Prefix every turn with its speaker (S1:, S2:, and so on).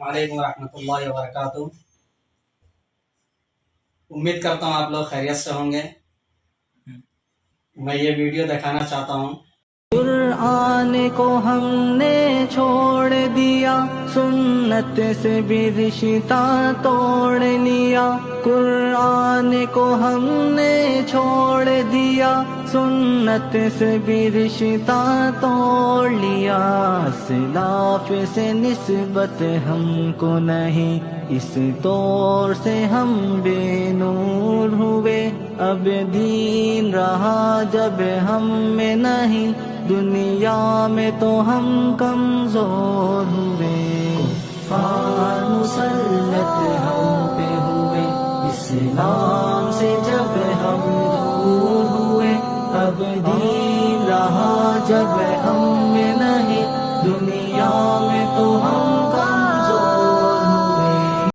S1: علیکم ورحمۃ اللہ وبرکاتہ۔ امید کرتا ہوں آپ لوگ خیریت سے ہوں گے۔ میں یہ ویڈیو دکھانا چاہتا ہوں۔
S2: قرآن کو ہم نے چھوڑ دیا، سنت سے بھی رشتہ توڑ لیا۔ قرآن کو ہم نے چھوڑ دیا، سنت سے بھی رشتہ توڑ لیا۔ اسلاف سے نسبت ہم کو نہیں، اس دور سے ہم بے نور ہوئے۔ اب دین رہا جب ہم میں نہیں، دنیا میں تو ہم کمزور ہوئے۔